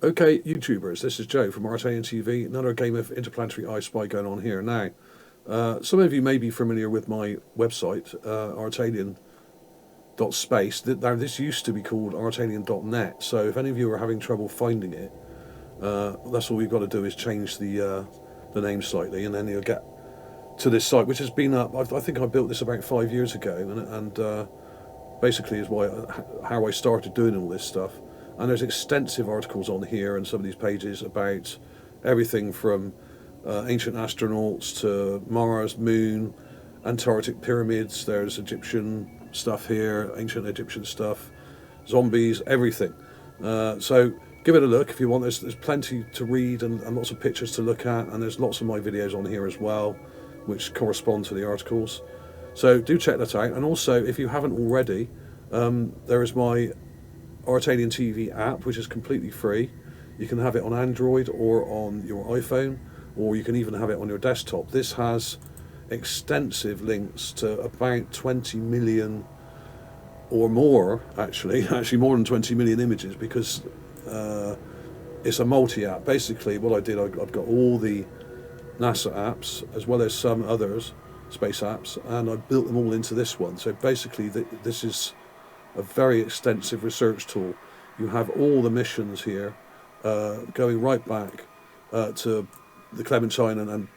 Okay, YouTubers, this is Joe from ArtAlienTV. Another game of interplanetary I Spy going on here. Now, some of you may be familiar with my website, ArtAlien.space. Now, this used to be called ArtAlien.net, so if any of you are having trouble finding it, that's all you've got to do is change the name slightly, and then you'll get to this site, which has been up. I think I built this about 5 years ago, and basically is how I started doing all this stuff. And there's extensive articles on here and some of these pages about everything from ancient astronauts to Mars, Moon, Antarctic pyramids. There's Egyptian stuff here, ancient Egyptian stuff, zombies, everything. So give it a look if you want. There's plenty to read and lots of pictures to look at, and there's lots of my videos on here as well, which correspond to the articles. So do check that out. And also, if you haven't already, there is my ArtAlienTV app, which is completely free. You can have it on Android or on your iPhone, or you can even have it on your desktop. This has extensive links to about 20 million or more, actually more than 20 million images, because it's a multi-app. Basically, what I did, I've got all the NASA apps as well as some others, space apps, and I built them all into this one. So basically, this is a very extensive research tool. You have all the missions here, going right back to the Clementine and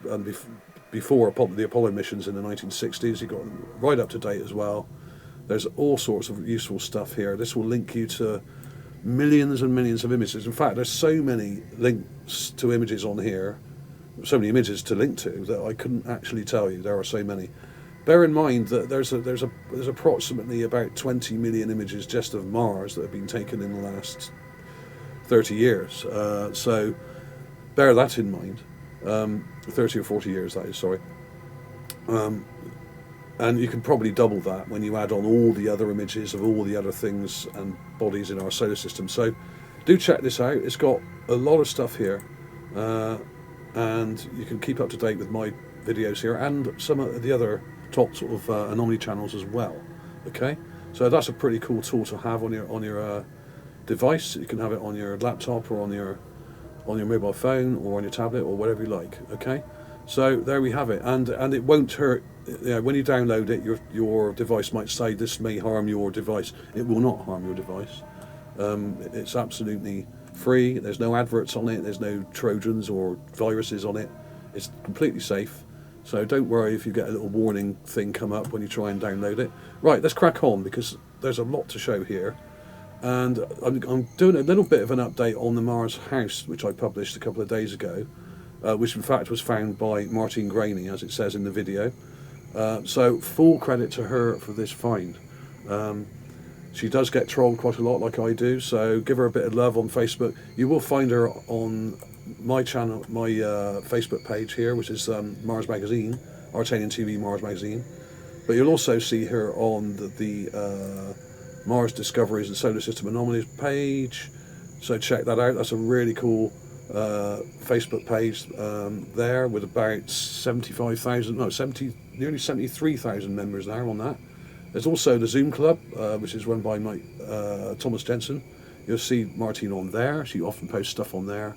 before the Apollo missions in the 1960s. You've got them right up to date as well. There's all sorts of useful stuff here. This will link you to millions and millions of images. In fact, there's so many links to images on here, so many images to link to, that I couldn't actually tell you. There are so many. Bear in mind that there's approximately about 20 million images just of Mars that have been taken in the last 30 years. So bear that in mind. 30 or 40 years, that is, sorry. And you can probably double that when you add on all the other images of all the other things and bodies in our solar system. So do check this out. It's got a lot of stuff here. And you can keep up to date with my videos here and some of the other top sort of anomaly channels as well. Okay, so that's a pretty cool tool to have on your device. You can have it on your laptop or on your mobile phone or on your tablet or whatever you like. Okay, so there we have it, and it won't hurt. When you download it, your device might say this may harm your device. It will not harm your device. It's absolutely free. There's no adverts on it. There's no Trojans or viruses on it. It's completely safe. So don't worry if you get a little warning thing come up when you try and download it. Right, let's crack on, because there's a lot to show here. And I'm doing a little bit of an update on the Mars house, which I published a couple of days ago, which in fact was found by Martine Graney, as it says in the video. So full credit to her for this find. She does get trolled quite a lot, like I do, so give her a bit of love on Facebook. You will find her on my channel, my Facebook page here, which is Mars Magazine, ArtAlienTV Mars Magazine. But you'll also see her on the Mars Discoveries and Solar System Anomalies page. So check that out. That's a really cool Facebook page there, with about nearly 73,000 members now on that. There's also the Zoom Club, which is run by Thomas Jensen. You'll see Martine on there. She often posts stuff on there.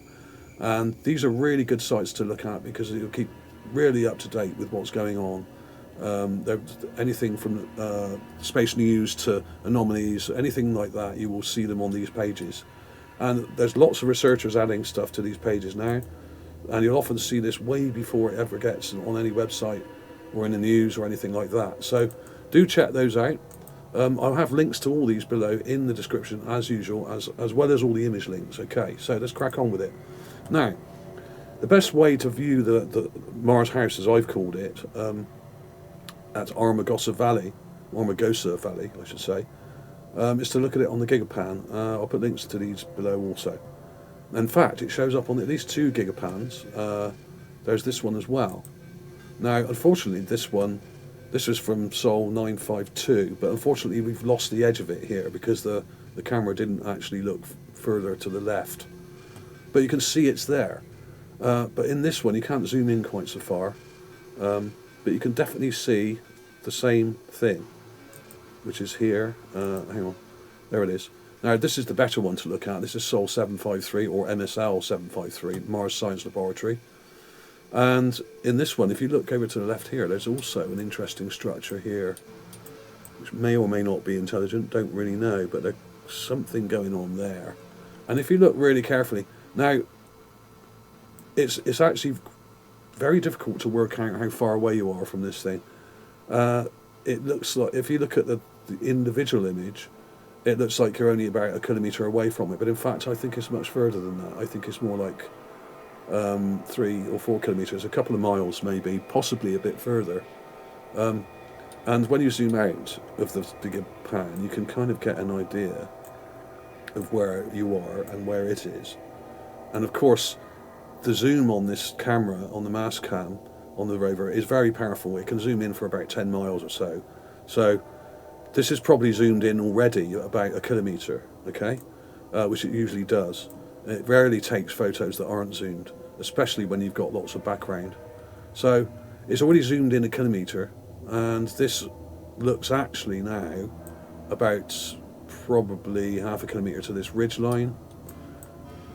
And these are really good sites to look at, because you'll keep really up to date with what's going on. Anything from space news to anomalies, anything like that, you will see them on these pages. And there's lots of researchers adding stuff to these pages now. And you'll often see this way before it ever gets on any website or in the news or anything like that. So do check those out. I'll have links to all these below in the description as usual, as well as all the image links. Okay, so let's crack on with it. Now, the best way to view the Mars house, as I've called it, at Armagosa Valley, I should say, is to look at it on the Gigapan. I'll put links to these below also. In fact, it shows up on at least 2 Gigapans. There's this one as well. Now, unfortunately, this is from Sol 952, but unfortunately we've lost the edge of it here because the camera didn't actually look further to the left. But you can see it's there. But in this one you can't zoom in quite so far, but you can definitely see the same thing, which is here. Hang on, there it is. Now this is the better one to look at. This is Sol 753 or MSL 753, Mars Science Laboratory. And in this one, if you look over to the left here, there's also an interesting structure here, which may or may not be intelligent, don't really know, but there's something going on there. And if you look really carefully, now it's actually very difficult to work out how far away you are from this thing. It looks like, if you look at the individual image, it looks like you're only about 1 kilometre away from it, but in fact I think it's much further than that. I think it's more like 3 or 4 kilometres, a couple of miles maybe, possibly a bit further. And when you zoom out of the bigger pan, you can kind of get an idea of where you are and where it is. And of course, the zoom on this camera, on the Mastcam, on the rover, is very powerful. It can zoom in for about 10 miles or so. So this is probably zoomed in already at about 1 kilometre, okay? Which it usually does. It rarely takes photos that aren't zoomed, especially when you've got lots of background. So it's already zoomed in 1 kilometre, and this looks actually now about probably half a kilometre to this ridge line.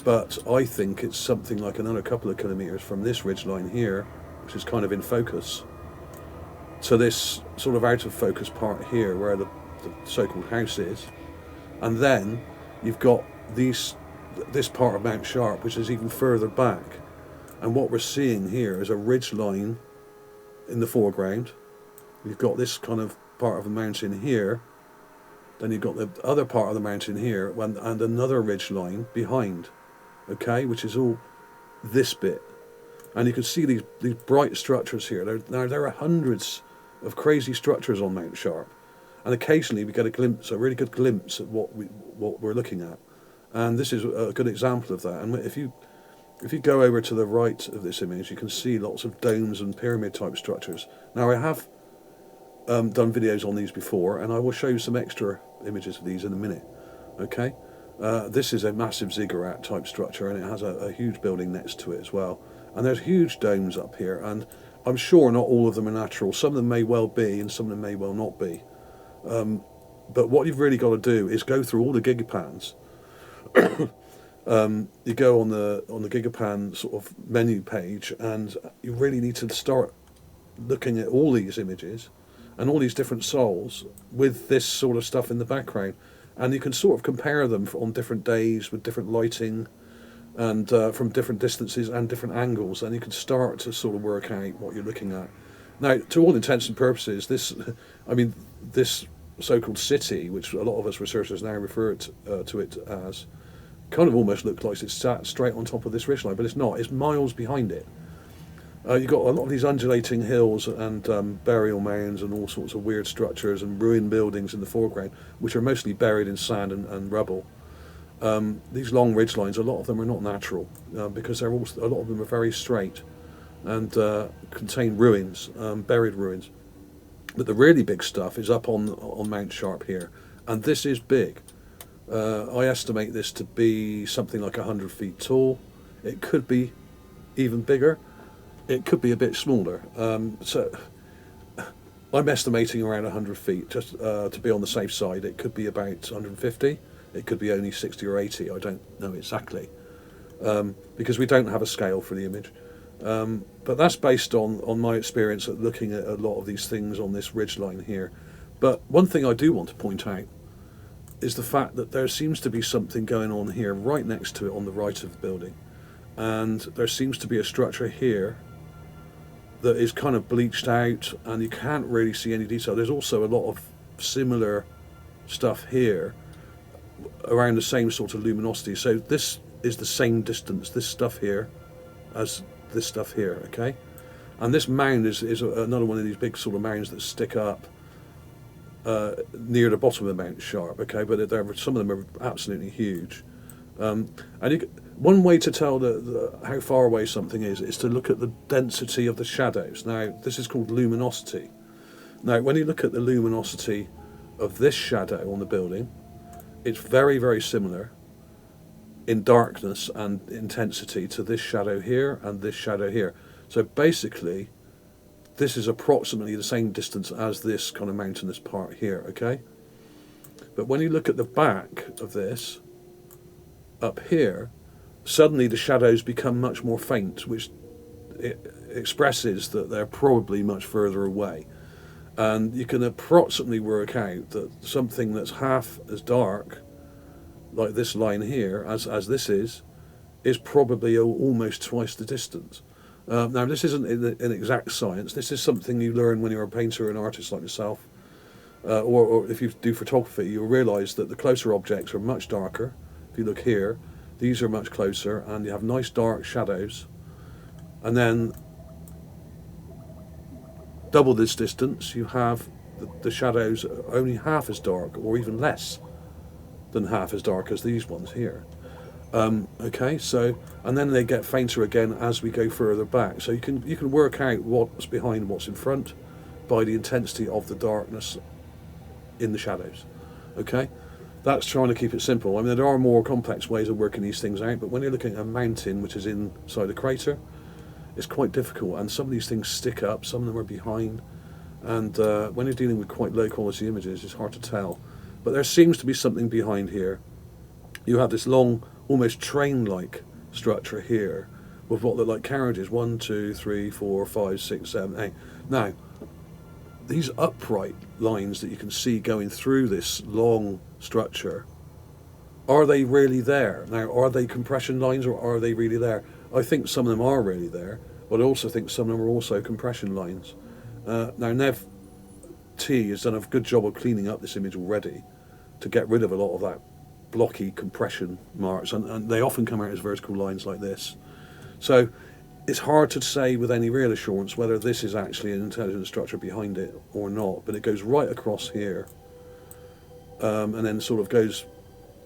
But I think it's something like another couple of kilometres from this ridge line here, which is kind of in focus, to this sort of out of focus part here where the so-called house is. And then you've got this part of Mount Sharp, which is even further back. And what we're seeing here is a ridge line in the foreground. You've got this kind of part of the mountain here. Then you've got the other part of the mountain here, and another ridge line behind, okay, which is all this bit. And you can see these bright structures here. There are hundreds of crazy structures on Mount Sharp, and occasionally we get a really good glimpse at what we're looking at. And this is a good example of that. And if you go over to the right of this image, you can see lots of domes and pyramid type structures. Now I have done videos on these before, and I will show you some extra images of these in a minute. Okay, this is a massive ziggurat type structure, and it has a huge building next to it as well. And there's huge domes up here, and I'm sure not all of them are natural. Some of them may well be, and some of them may well not be. But what you've really got to do is go through all the gigapans. You go on the Gigapan sort of menu page, and you really need to start looking at all these images and all these different sols with this sort of stuff in the background, and you can sort of compare them on different days with different lighting and from different distances and different angles, and you can start to sort of work out what you're looking at. Now, to all intents and purposes, this so-called city, which a lot of us researchers now refer to it as, kind of almost looks like it's sat straight on top of this ridgeline, but it's not. It's miles behind it. You've got a lot of these undulating hills and burial mounds and all sorts of weird structures and ruined buildings in the foreground, which are mostly buried in sand and rubble. These long ridgelines, a lot of them are not natural because a lot of them are very straight and contain ruins, buried ruins. But the really big stuff is up on Mount Sharp here, and this is big. I estimate this to be something like 100 feet tall. It could be even bigger. It could be a bit smaller. So I'm estimating around 100 feet, just to be on the safe side. It could be about 150. It could be only 60 or 80. I don't know exactly, because we don't have a scale for the image. But that's based on my experience at looking at a lot of these things on this ridgeline here. But one thing I do want to point out is the fact that there seems to be something going on here right next to it on the right of the building. And there seems to be a structure here that is kind of bleached out, and you can't really see any detail. There's also a lot of similar stuff here around the same sort of luminosity. So this is the same distance, this stuff here, as this stuff here, okay? And this mound is another one of these big sort of mounds that stick up near the bottom of Mount Sharp, okay? But some of them are absolutely huge. One way to tell how far away something is to look at the density of the shadows. Now, this is called luminosity. Now, when you look at the luminosity of this shadow on the building, it's very, very similar in darkness and intensity to this shadow here and this shadow here. So basically, this is approximately the same distance as this kind of mountainous part here, okay? But when you look at the back of this, up here, suddenly the shadows become much more faint, which expresses that they're probably much further away. And you can approximately work out that something that's half as dark, like this line here, as this is probably almost twice the distance. Now, this isn't an exact science. This is something you learn when you're a painter or an artist like yourself. Or if you do photography, you'll realise that the closer objects are much darker. If you look here, these are much closer, and you have nice dark shadows. And then double this distance, you have the shadows only half as dark, or even less than half as dark as these ones here. Okay, so, and then they get fainter again as we go further back. So you can work out what's behind what's in front by the intensity of the darkness in the shadows. Okay, that's trying to keep it simple. I mean, there are more complex ways of working these things out, but when you're looking at a mountain which is inside a crater, it's quite difficult, and some of these things stick up, some of them are behind, and when you're dealing with quite low quality images, it's hard to tell. But there seems to be something behind here. You have this long, almost train-like structure here, with what look like carriages, 1, 2, 3, 4, 5, 6, 7, 8. Now, these upright lines that you can see going through this long structure, are they really there? Now, are they compression lines, or are they really there? I think some of them are really there, but I also think some of them are also compression lines. Now, Nev T has done a good job of cleaning up this image already to get rid of a lot of that blocky compression marks, and they often come out as vertical lines like this. So it's hard to say with any real assurance whether this is actually an intelligent structure behind it or not, but it goes right across here, and then sort of goes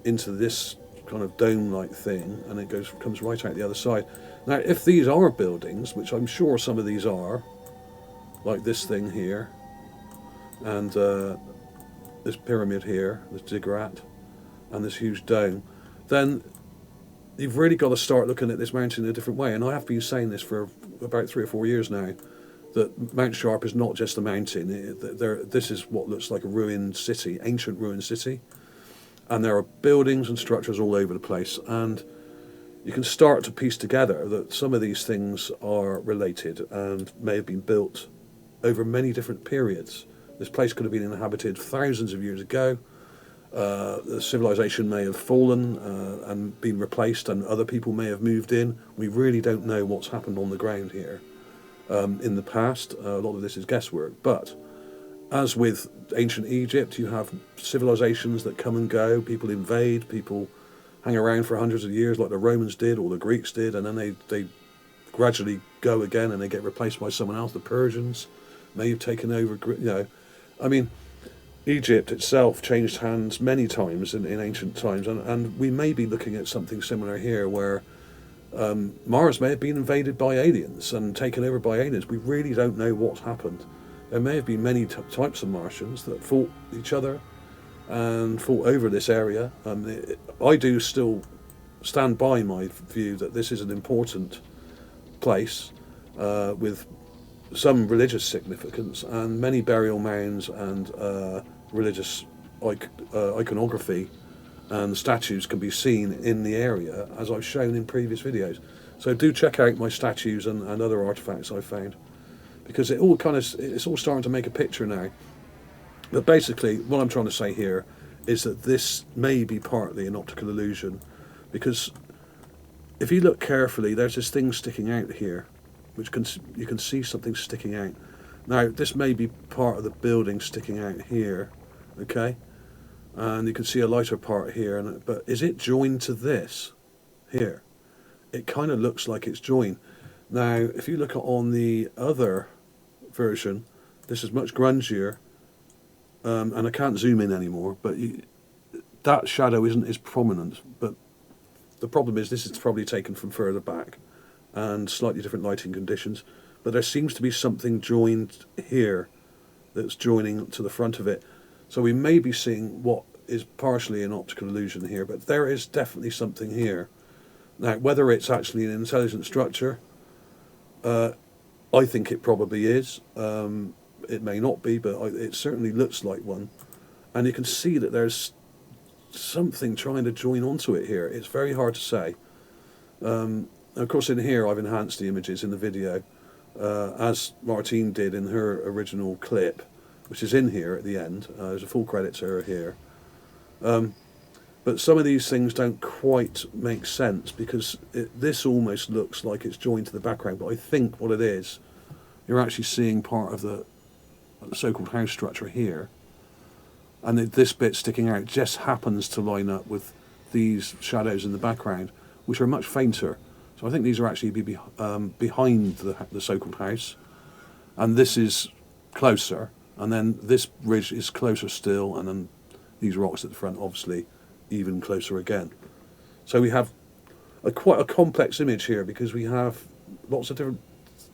into this kind of dome-like thing, and it comes right out the other side. Now, if these are buildings, which I'm sure some of these are, like this thing here, and this pyramid here, this ziggurat, and this huge dome, then you've really got to start looking at this mountain in a different way. And I have been saying this for about 3 or 4 years now, that Mount Sharp is not just a mountain. This is what looks like a ruined city, ancient ruined city, and there are buildings and structures all over the place, and you can start to piece together that some of these things are related and may have been built over many different periods. This place could have been inhabited thousands of years ago. The civilization may have fallen and been replaced, and other people may have moved in. We really don't know what's happened on the ground here in the past. A lot of this is guesswork, but as with ancient Egypt, you have civilizations that come and go. People invade, people hang around for hundreds of years like the Romans did or the Greeks did, and then they gradually go again and they get replaced by someone else. The Persians may have taken over, I mean, Egypt itself changed hands many times in ancient times, and we may be looking at something similar here, where Mars may have been invaded by aliens and taken over by aliens. We really don't know what's happened. There may have been many types of Martians that fought each other and fought over this area. I do still stand by my view that this is an important place with some religious significance, and many burial mounds and religious iconography and statues can be seen in the area, as I've shown in previous videos. So do check out my statues and other artifacts I've found, because it's all starting to make a picture now. But basically, what I'm trying to say here is that this may be partly an optical illusion, because if you look carefully, there's this thing sticking out here, which you can see something sticking out. Now, this may be part of the building sticking out here, okay? And you can see a lighter part here, but is it joined to this here? It kind of looks like it's joined. Now, if you look on the other version, this is much grungier, and I can't zoom in anymore, but that shadow isn't as prominent. But the problem is this is probably taken from further back and slightly different lighting conditions, but there seems to be something joined here that's joining to the front of it. So we may be seeing what is partially an optical illusion here, but there is definitely something here. Now, whether it's actually an intelligent structure, I think it probably is. It may not be, but it certainly looks like one. And you can see that there's something trying to join onto it here. It's very hard to say. Of course, in here I've enhanced the images in the video, as Martine did in her original clip, which is in here at the end. There's a full credit to her here. But some of these things don't quite make sense, because this almost looks like it's joined to the background, but I think what it is, you're actually seeing part of the so-called house structure here, and this bit sticking out just happens to line up with these shadows in the background, which are much fainter. So I think these are actually behind the so-called house, and this is closer, and then this ridge is closer still, and then these rocks at the front obviously even closer again. So we have quite a complex image here, because we have lots of different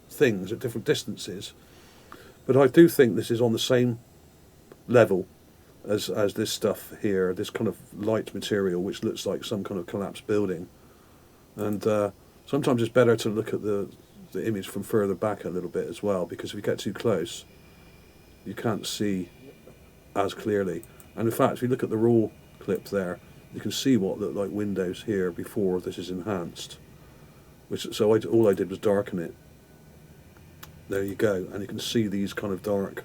things at different distances, but I do think this is on the same level as this stuff here, this kind of light material which looks like some kind of collapsed building. And sometimes it's better to look at the image from further back a little bit as well, because if you get too close you can't see as clearly. And in fact, if you look at the raw clip there, you can see what looked like windows here before this is enhanced. All I did was darken it. There you go, and you can see these kind of dark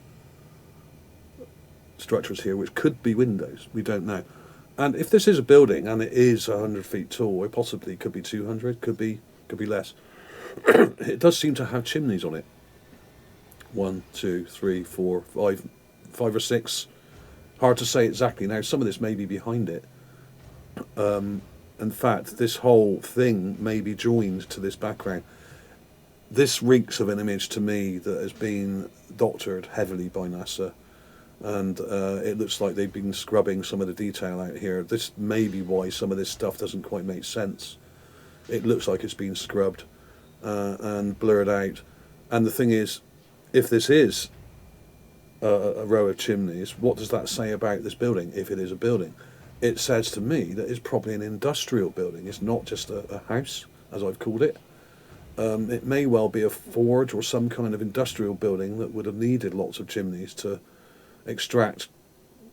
structures here, which could be windows. We don't know. And if this is a building and it is 100 feet tall, or possibly could be 200, could be less. It does seem to have chimneys on it. 1, 2, 3, 4, 5 or 6. Hard to say exactly. Now, some of this may be behind it. In fact, this whole thing may be joined to this background. This reeks of an image to me that has been doctored heavily by NASA, and it looks like they've been scrubbing some of the detail out here. This may be why some of this stuff doesn't quite make sense. It looks like it's been scrubbed and blurred out. And the thing is, if this is a row of chimneys, what does that say about this building, if it is a building? It says to me that it's probably an industrial building. It's not just a house, as I've called it. It may well be a forge or some kind of industrial building that would have needed lots of chimneys to extract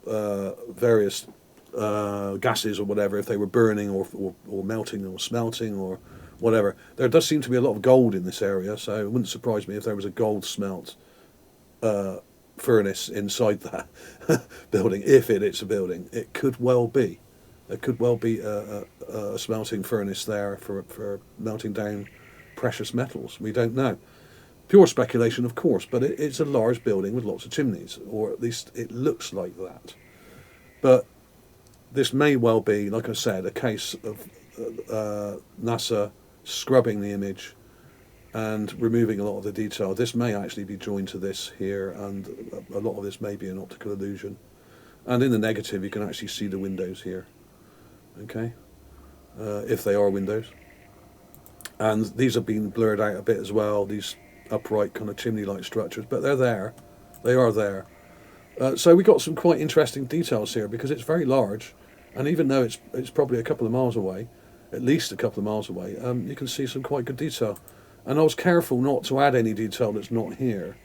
various gases or whatever, if they were burning or melting or smelting or whatever. There does seem to be a lot of gold in this area, so it wouldn't surprise me if there was a gold smelt furnace inside that building. If it's a building, it could well be. There could well be a smelting furnace there for melting down precious metals. We don't know. Pure speculation, of course, but it's a large building with lots of chimneys, or at least it looks like that. But this may well be, like I said, a case of NASA scrubbing the image and removing a lot of the detail. This may actually be joined to this here, and a lot of this may be an optical illusion. And in the negative, you can actually see the windows here. Okay, if they are windows. And these have been blurred out a bit as well, these upright kind of chimney-like structures, but they're there. They are there. So we got some quite interesting details here, because it's very large, and even though it's probably a couple of miles away, at least a couple of miles away, you can see some quite good detail. And I was careful not to add any detail that's not here,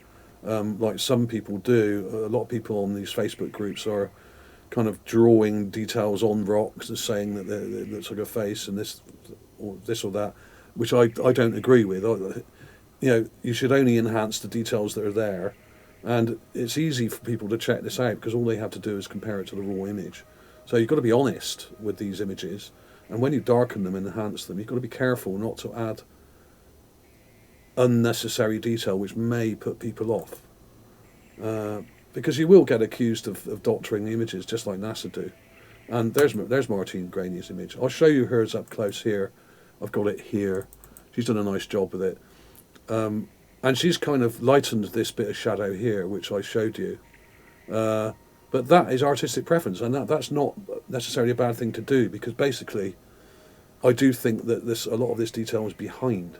like some people do. A lot of people on these Facebook groups are kind of drawing details on rocks and saying that it looks like a face and this or that, which I don't agree with. You should only enhance the details that are there, and it's easy for people to check this out because all they have to do is compare it to the raw image. So you've got to be honest with these images, and when you darken them and enhance them, you've got to be careful not to add unnecessary detail which may put people off, because you will get accused of doctoring the images just like NASA do. And there's Martine Graney's image. I'll show you hers up close here. I've got it here. She's done a nice job with it, and she's kind of lightened this bit of shadow here which I showed you, but that is artistic preference, and that's not necessarily a bad thing to do, because basically I do think that a lot of this detail is behind.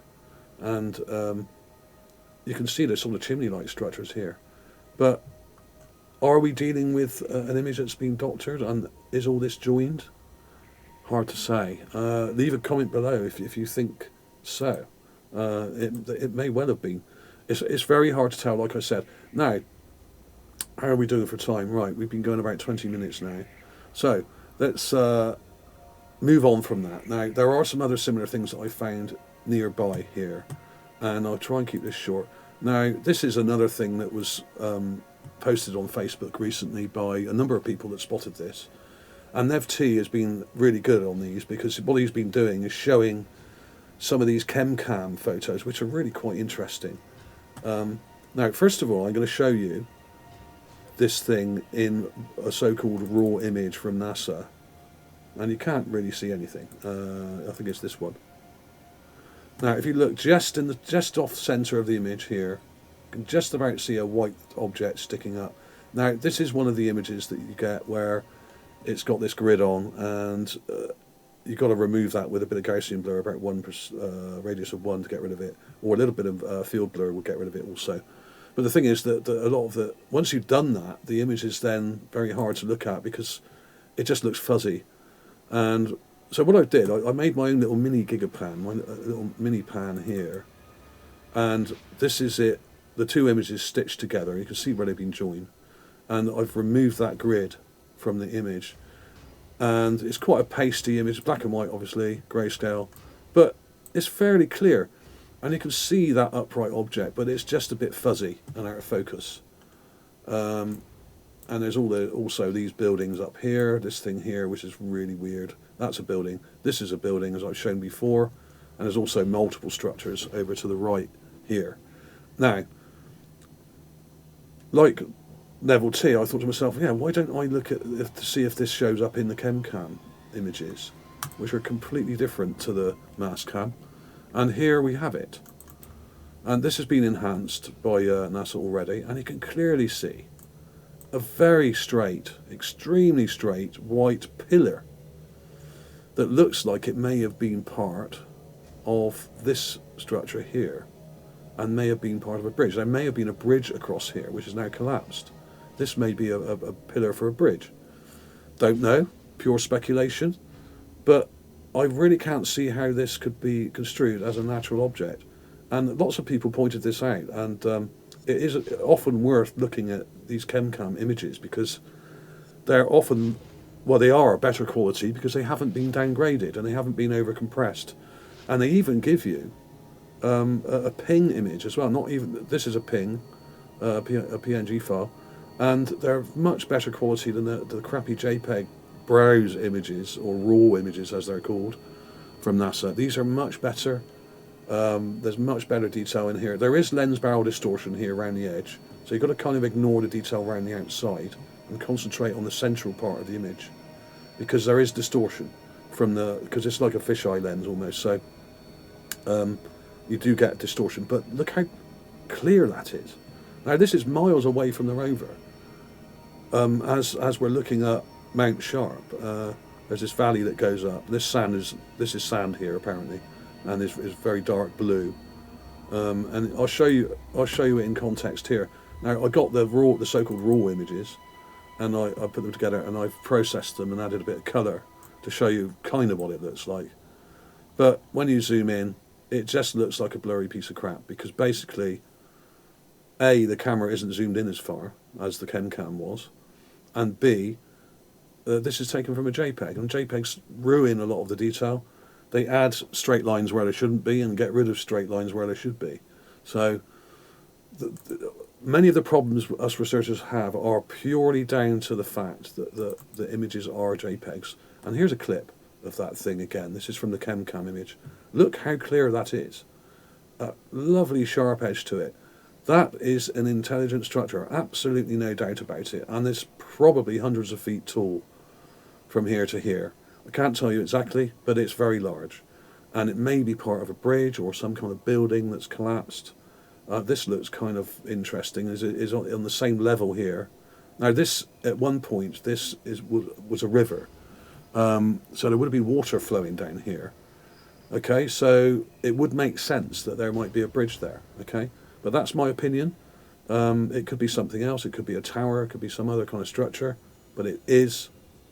And you can see there's sort of chimney-like structures here. But are we dealing with an image that's been doctored, and is all this joined? Hard to say. Leave a comment below if you think so. It may well have been. It's very hard to tell, like I said. Now, how are we doing for time? Right, we've been going about 20 minutes now. So, let's move on from that. Now, there are some other similar things that I found nearby here, and I'll try and keep this short. Now, this is another thing that was posted on Facebook recently by a number of people that spotted this. And Nev T has been really good on these, because what he's been doing is showing some of these Chemcam photos, which are really quite interesting. Now, first of all, I'm going to show you this thing in a so-called raw image from NASA. And you can't really see anything. I think it's this one. Now, if you look just off centre of the image here, you can just about see a white object sticking up. Now, this is one of the images that you get where it's got this grid on, and you've got to remove that with a bit of Gaussian blur, about radius of 1 to get rid of it, or a little bit of field blur will get rid of it also. But the thing is that a lot of the, once you've done that, the image is then very hard to look at because it just looks fuzzy. And so what I did, I made my own little mini gigapan, my little mini pan here, and this is it, the two images stitched together. You can see where they've been joined, and I've removed that grid from the image, and it's quite a pasty image, black and white obviously, grayscale, but it's fairly clear, and you can see that upright object, but it's just a bit fuzzy and out of focus. And there's also these buildings up here, this thing here, which is really weird. That's a building. This is a building, as I've shown before, and there's also multiple structures over to the right here. Now, like Level T, I thought to myself, yeah, why don't I look at to see if this shows up in the Chemcam images, which are completely different to the Mastcam. And here we have it. And this has been enhanced by NASA already, and you can clearly see a very straight, extremely straight white pillar that looks like it may have been part of this structure here, and may have been part of a bridge. There may have been a bridge across here, which is now collapsed. This may be a pillar for a bridge. Don't know, pure speculation, but I really can't see how this could be construed as a natural object. And lots of people pointed this out, and it is often worth looking at these Chemcam images, because they're often, well, they are better quality because they haven't been downgraded and they haven't been over compressed, and they even give you a ping image as well. Not even, this is a ping, a PNG file, and they're much better quality than the crappy JPEG browse images, or raw images as they're called, from NASA. These are much better. There's much better detail in here. There is lens barrel distortion here around the edge, so you've got to kind of ignore the detail around the outside and concentrate on the central part of the image, because there is distortion from because it's like a fisheye lens almost, so you do get distortion. But look how clear that is. Now this is miles away from the rover. As we're looking at Mount Sharp, there's this valley that goes up. This is sand here apparently, and it's very dark blue. And I'll show you it in context here. Now I got the so-called raw images, and I put them together, and I've processed them and added a bit of colour to show you kind of what it looks like. But when you zoom in, it just looks like a blurry piece of crap, because basically, A, the camera isn't zoomed in as far as the Chemcam was, and B, this is taken from a JPEG, and JPEGs ruin a lot of the detail. They add straight lines where they shouldn't be and get rid of straight lines where they should be. So many of the problems us researchers have are purely down to the fact that the images are JPEGs. And here's a clip of that thing again. This is from the Chemcam image. Look how clear that is. A lovely sharp edge to it. That is an intelligent structure, absolutely no doubt about it, and it's probably hundreds of feet tall from here to here. I can't tell you exactly, but it's very large, and it may be part of a bridge or some kind of building that's collapsed. This looks kind of interesting. Is on the same level here. Now this, at one point, this was a river, so there would have been water flowing down here. Okay, so it would make sense that there might be a bridge there. Okay. But that's my opinion. It could be something else. It could be a tower. It could be some other kind of structure. But it is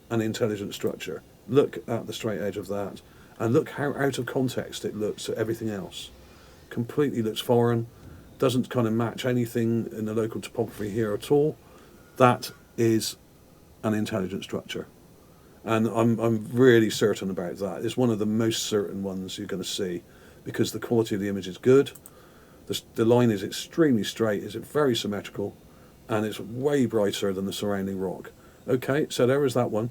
an intelligent structure. Look at the straight edge of that. And look how out of context it looks to everything else. Completely looks foreign. Doesn't kind of match anything in the local topography here at all. That is an intelligent structure. And I'm really certain about that. It's one of the most certain ones you're going to see, because the quality of the image is good. The line is extremely straight, it's very symmetrical, and it's way brighter than the surrounding rock. Okay, so there is that one.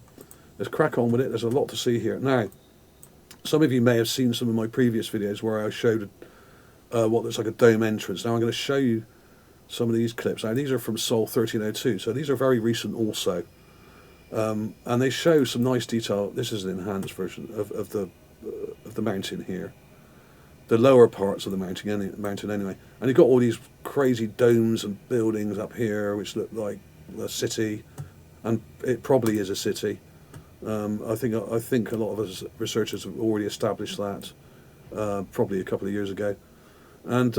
Let's crack on with it. There's a lot to see here. Now, some of you may have seen some of my previous videos where I showed what looks like a dome entrance. Now I'm going to show you some of these clips. Now these are from Sol 1302, so these are very recent also. And they show some nice detail. This is an enhanced version of the mountain here. The lower parts of the mountain anyway. And you've got all these crazy domes and buildings up here which look like a city, and it probably is a city. I think a lot of us researchers have already established that, probably a couple of years ago. And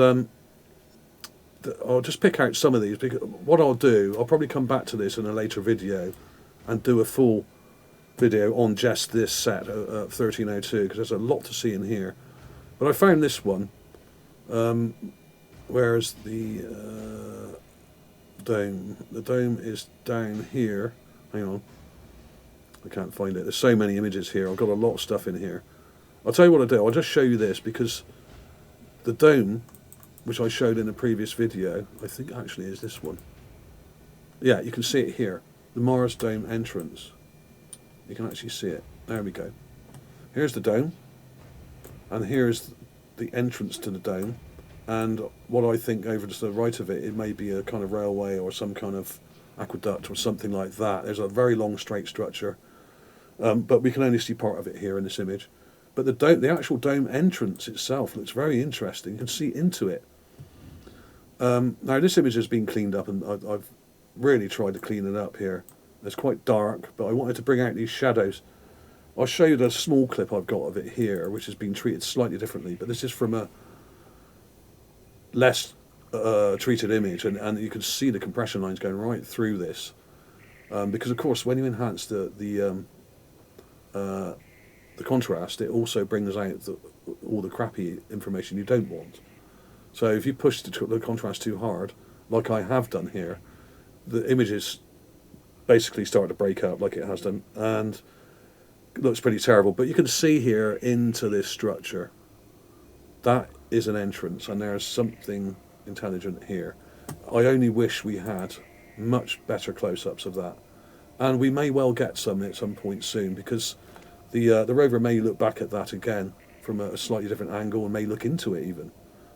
I'll just pick out some of these, because what I'll do, I'll probably come back to this in a later video and do a full video on just this set of 1302, because there's a lot to see in here. But I found this one, whereas the dome is down here. Hang on, I can't find it. There's so many images here. I've got a lot of stuff in here. I'll tell you what I'll do. I'll just show you this, because the dome, which I showed in a previous video, I think actually is this one. Yeah, you can see it here. The Mars dome entrance. You can actually see it. There we go. Here's the dome, and here's the entrance to the dome. And what I think over to the right of it, it may be a kind of railway or some kind of aqueduct or something like that. There's a very long straight structure, but we can only see part of it here in this image. But the actual dome entrance itself looks very interesting. You can see into it. Now this image has been cleaned up, and I've really tried to clean it up here. It's quite dark, but I wanted to bring out these shadows. I'll show you the small clip I've got of it here, which has been treated slightly differently, but this is from a less treated image, and you can see the compression lines going right through this, because of course when you enhance the contrast, it also brings out all the crappy information you don't want. So if you push the contrast too hard, like I have done here, the images basically start to break up like it has done, and it looks pretty terrible. But you can see here into this structure. That is an entrance, and there's something intelligent here. I only wish we had much better close-ups of that, and we may well get some at some point soon, because the rover may look back at that again from a slightly different angle, and may look into it even.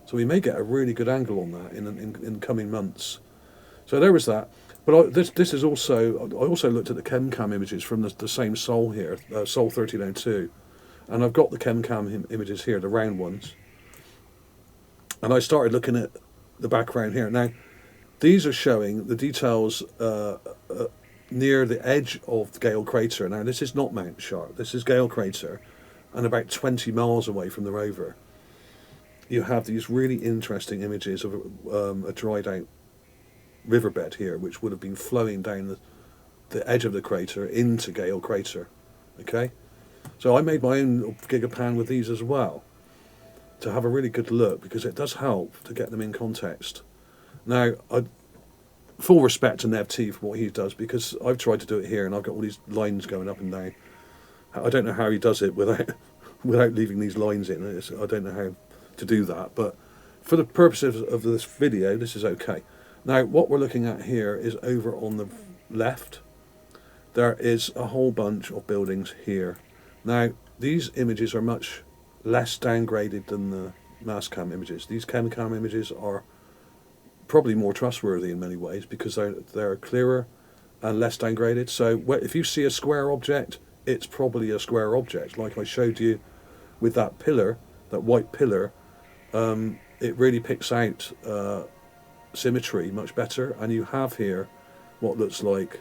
So we may get a really good angle on that in coming months. So there was that. But this is also, I also looked at the Chemcam images from the same Sol here, Sol 1302, and I've got the Chemcam images here, the round ones. And I started looking at the background here. Now, these are showing the details near the edge of the Gale Crater. Now, this is not Mount Sharp, this is Gale Crater, and about 20 miles away from the rover. You have these really interesting images of a dried out riverbed here, which would have been flowing down the edge of the crater into Gale Crater. Okay, so I made my own gigapan with these as well to have a really good look, because it does help to get them in context. Now, full respect to Nev T for what he does, because I've tried to do it here and I've got all these lines going up and down. I don't know how he does it without leaving these lines in. I don't know how to do that, but for the purposes of this video, this is okay. Now, what we're looking at here is over on the left. There is a whole bunch of buildings here. Now, these images are much less downgraded than the Mastcam images. These Chemcam images are probably more trustworthy in many ways, because they're clearer and less downgraded. So if you see a square object, it's probably a square object, like I showed you with that pillar, that white pillar. It really picks out symmetry much better, and you have here what looks like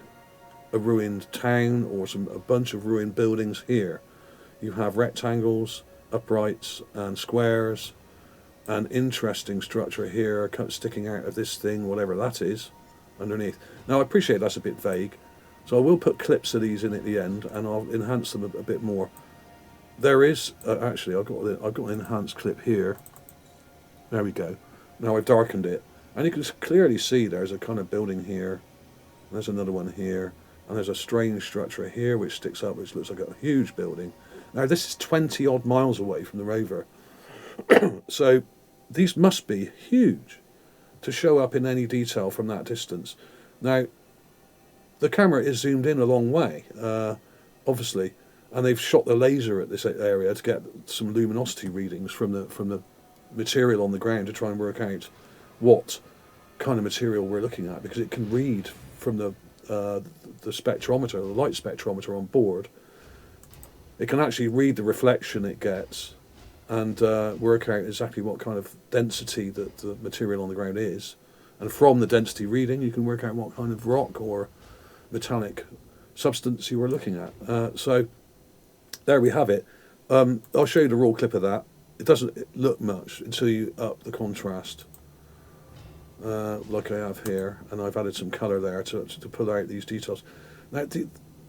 a ruined town or a bunch of ruined buildings here. You have rectangles, uprights and squares, an interesting structure here sticking out of this thing, whatever that is, underneath. Now I appreciate that's a bit vague, so I will put clips of these in at the end and I'll enhance them a bit more. There is actually I've got an enhanced clip here. There we go. Now I've darkened it, and you can clearly see there's a kind of building here. There's another one here. And there's a strange structure here which sticks up, which looks like a huge building. Now this is 20 odd miles away from the rover, so these must be huge to show up in any detail from that distance. Now the camera is zoomed in a long way, obviously, and they've shot the laser at this area to get some luminosity readings from the material on the ground to try and work out what kind of material we're looking at, because it can read from the spectrometer, the light spectrometer on board. It can actually read the reflection it gets and work out exactly what kind of density that the material on the ground is. And from the density reading, you can work out what kind of rock or metallic substance you were looking at. So there we have it. I'll show you the raw clip of that. It doesn't look much until you up the contrast, like I have here, and I've added some colour there to pull out these details. Now,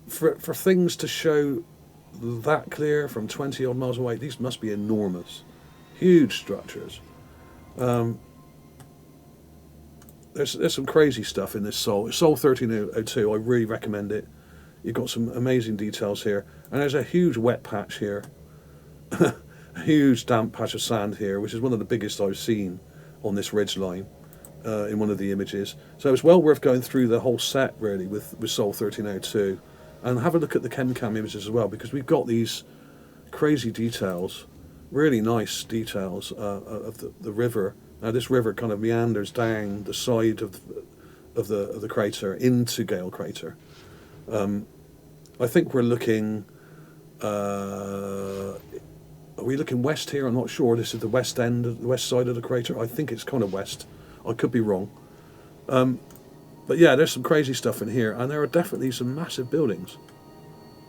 for things to show that clear from 20 odd miles away, these must be enormous, huge structures. There's some crazy stuff in this Sol 1302. I really recommend it. You've got some amazing details here, and there's a huge wet patch here, a huge damp patch of sand here, which is one of the biggest I've seen on this ridge line in one of the images. So it's well worth going through the whole set really with Sol 1302, and have a look at the Chemcam images as well, because we've got these crazy details, really nice details of the river. Now this river kind of meanders down the side of the crater into Gale Crater. I think we're looking. Are we looking west here? I'm not sure. This is the west end, the west side of the crater. I think it's kind of west. I could be wrong. But yeah, there's some crazy stuff in here, and there are definitely some massive buildings,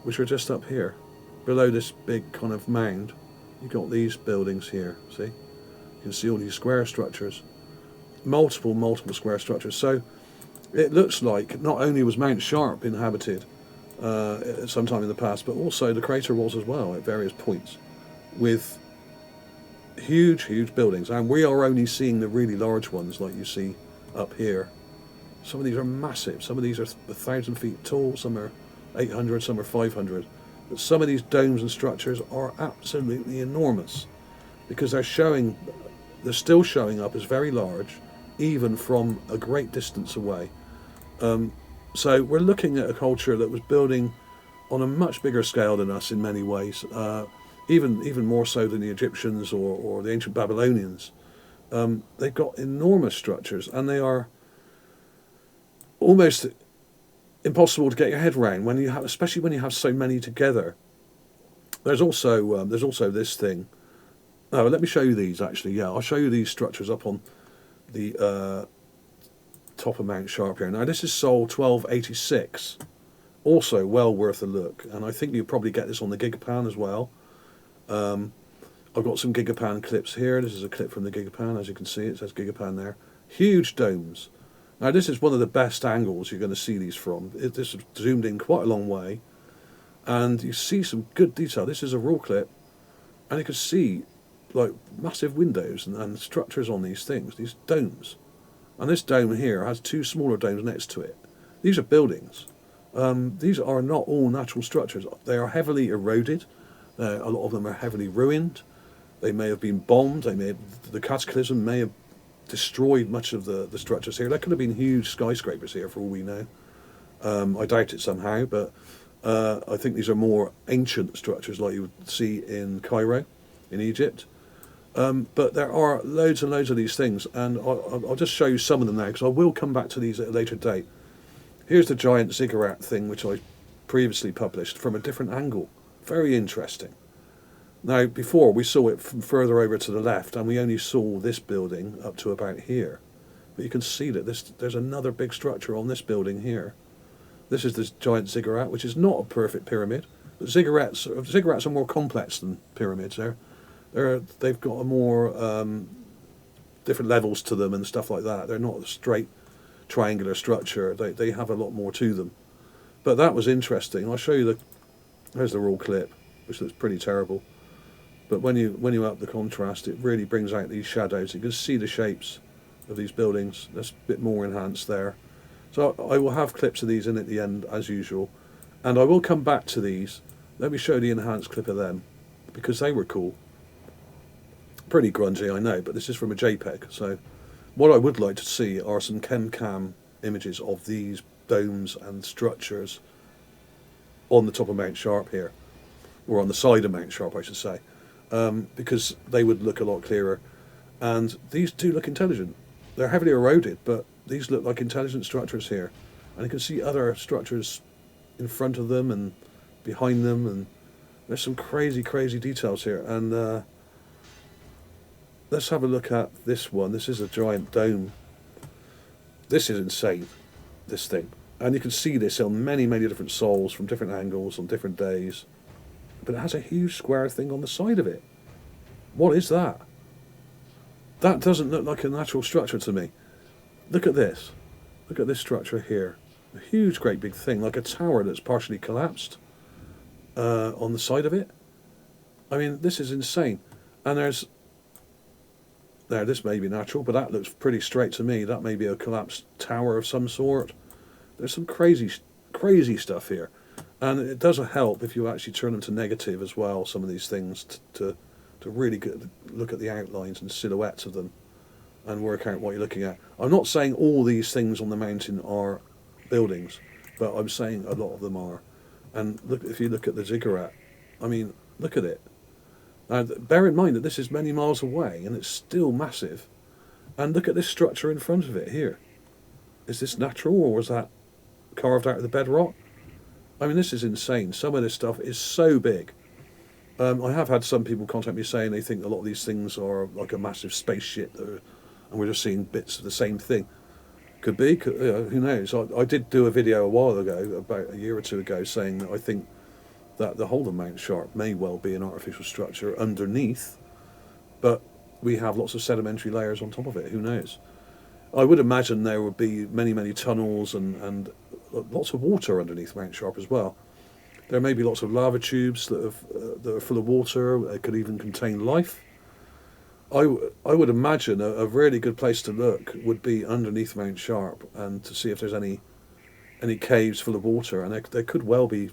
which are just up here, below this big kind of mound. You've got these buildings here. See, you can see all these square structures, multiple square structures. So it looks like not only was Mount Sharp inhabited sometime in the past, but also the crater was as well at various points, with huge buildings. And we are only seeing the really large ones like you see up here. Some of these are massive, some of these are 1,000 feet tall, some are 800, some are 500. But some of these domes and structures are absolutely enormous, because they're still showing up as very large, even from a great distance away. So we're looking at a culture that was building on a much bigger scale than us in many ways, even more so than the Egyptians or the ancient Babylonians. They've got enormous structures, and they are almost impossible to get your head around when you have, especially when you have so many together. There's also this thing. Oh, let me show you these actually. Yeah, I'll show you these structures up on the top of Mount Sharp here. Now this is Sol 1286, also well worth a look, and I think you probably get this on the Gigapan as well. I've got some Gigapan clips here. This is a clip from the Gigapan, as you can see. It says Gigapan there. Huge domes. Now this is one of the best angles you're going to see these from. This is zoomed in quite a long way, and you see some good detail. This is a raw clip, and you can see like massive windows and structures on these things, these domes. And this dome here has two smaller domes next to it. These are buildings. These are not all natural structures. They are heavily eroded. A lot of them are heavily ruined. They may have been bombed. The cataclysm may have destroyed much of the structures here. There could have been huge skyscrapers here for all we know. I doubt it somehow, but I think these are more ancient structures like you would see in Cairo, in Egypt. But there are loads and loads of these things, and I'll just show you some of them now, because I will come back to these at a later date. Here's the giant ziggurat thing, which I previously published from a different angle. Very interesting. Now, before we saw it from further over to the left, and we only saw this building up to about here. But you can see that there's another big structure on this building here. This is this giant ziggurat, which is not a perfect pyramid. But ziggurats are more complex than pyramids. They've got a more different levels to them and stuff like that. They're not a straight triangular structure. They have a lot more to them. But that was interesting. I'll show you there's the raw clip, which looks pretty terrible. But when you up the contrast, it really brings out these shadows. You can see the shapes of these buildings. That's a bit more enhanced there. So I will have clips of these in at the end as usual, and I will come back to these. Let me show the enhanced clip of them, because they were cool. Pretty grungy, I know, but this is from a JPEG. So what I would like to see are some ChemCam images of these domes and structures on the top of Mount Sharp here, or on the side of Mount Sharp I should say, because they would look a lot clearer. And these do look intelligent. They're heavily eroded, but these look like intelligent structures here. And you can see other structures in front of them and behind them, and there's some crazy details here. And let's have a look at this one. This is a giant dome. This is insane, this thing. And you can see this on many different sols from different angles on different days. But it has a huge square thing on the side of it. What is that? That doesn't look like a natural structure to me. Look at this. Look at this structure here. A huge, great big thing, like a tower that's partially collapsed on the side of it. I mean, this is insane. And this may be natural, but that looks pretty straight to me. That may be a collapsed tower of some sort. There's some crazy stuff here. And it doesn't help if you actually turn them to negative as well, some of these things, to really look at the outlines and silhouettes of them and work out what you're looking at. I'm not saying all these things on the mountain are buildings, but I'm saying a lot of them are. And look, if you look at the ziggurat, I mean, look at it. Now, bear in mind that this is many miles away and it's still massive. And look at this structure in front of it here. Is this natural, or was that carved out of the bedrock? I mean, this is insane. Some of this stuff is so big. I have had some people contact me saying they think a lot of these things are like a massive spaceship, and we're just seeing bits of the same thing. Could be, who knows? I did do a video a while ago, about a year or two ago, saying that I think that the whole of Mount Sharp may well be an artificial structure underneath, but we have lots of sedimentary layers on top of it. Who knows? I would imagine there would be many tunnels and lots of water underneath Mount Sharp as well. There may be lots of lava tubes that are full of water. They could even contain life. I would imagine a really good place to look would be underneath Mount Sharp, and to see if there's any caves full of water. And there could well be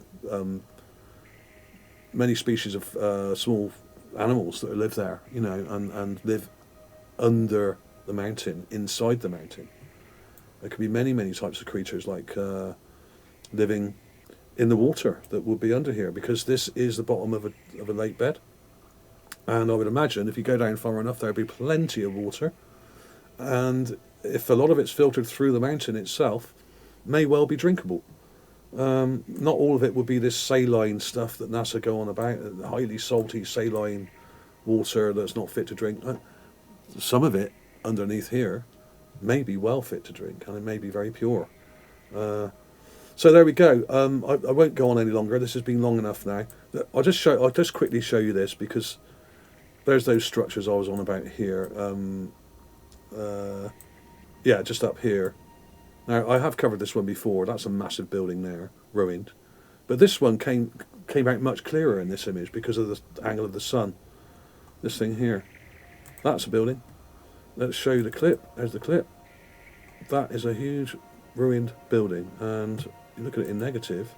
many species of small animals that live there, you know, and live under the mountain, inside the mountain. There could be many types of creatures like living in the water that would be under here, because this is the bottom of a lake bed. And I would imagine if you go down far enough, there'll be plenty of water. And if a lot of it's filtered through the mountain itself, may well be drinkable. Not all of it would be this saline stuff that NASA go on about, highly salty saline water that's not fit to drink. Some of it underneath here may be well fit to drink, and it may be very pure. So there we go. I won't go on any longer. This has been long enough now. I'll just quickly show you this, because there's those structures I was on about here. Yeah, just up here. Now, I have covered this one before. That's a massive building there, ruined. But this one came out much clearer in this image because of the angle of the sun. This thing here. That's a building. Let's show you the clip. There's the clip. That is a huge ruined building, and you look at it in negative,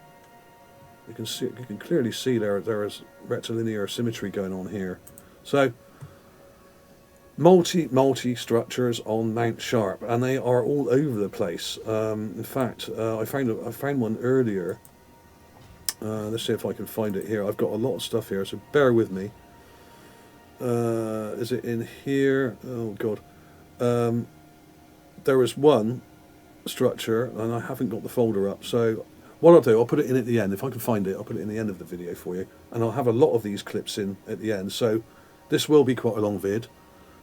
you can clearly see there is rectilinear symmetry going on here. So multi structures on Mount Sharp, and they are all over the place. In fact, I found one earlier. Let's see if I can find it here. I've got a lot of stuff here, so bear with me. Is it in here? Oh god. There was one structure, and I haven't got the folder up, so what I'll do, I'll put it in at the end. If I can find it, I'll put it in the end of the video for you, and I'll have a lot of these clips in at the end, so this will be quite a long vid,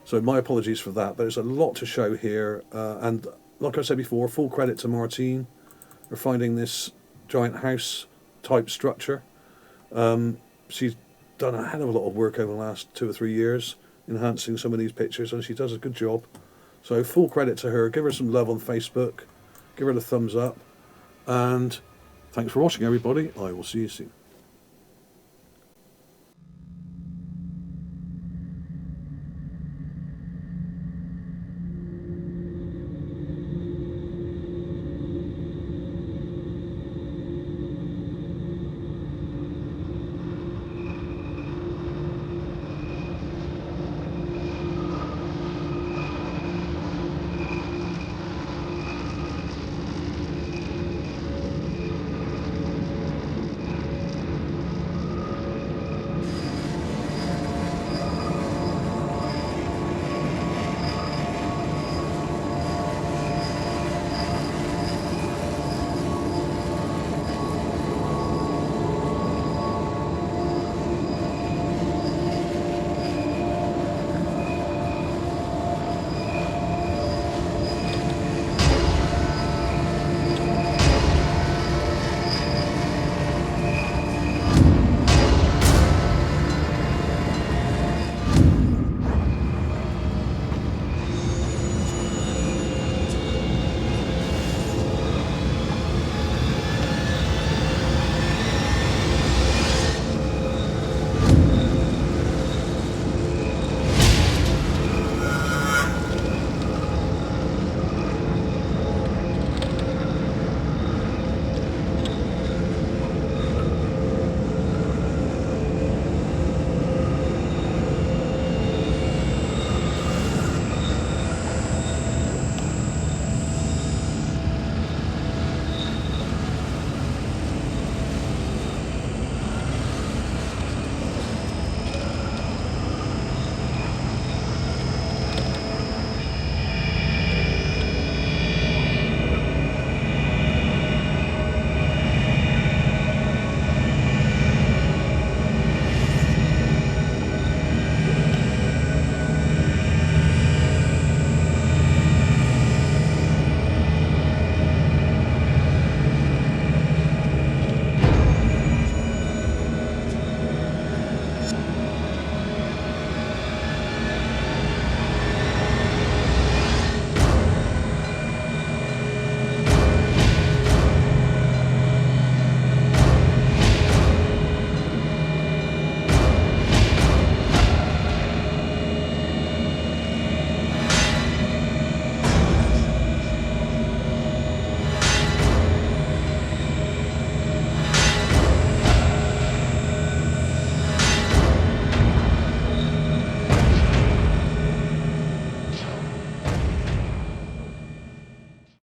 so my apologies for that. But there's a lot to show here, and like I said before, full credit to Martine for finding this giant house type structure. She's done a hell of a lot of work over the last 2 or 3 years enhancing some of these pictures, and she does a good job. So full credit to her. Give her some love on Facebook, give her the thumbs up, and thanks for watching, everybody. I will see you soon.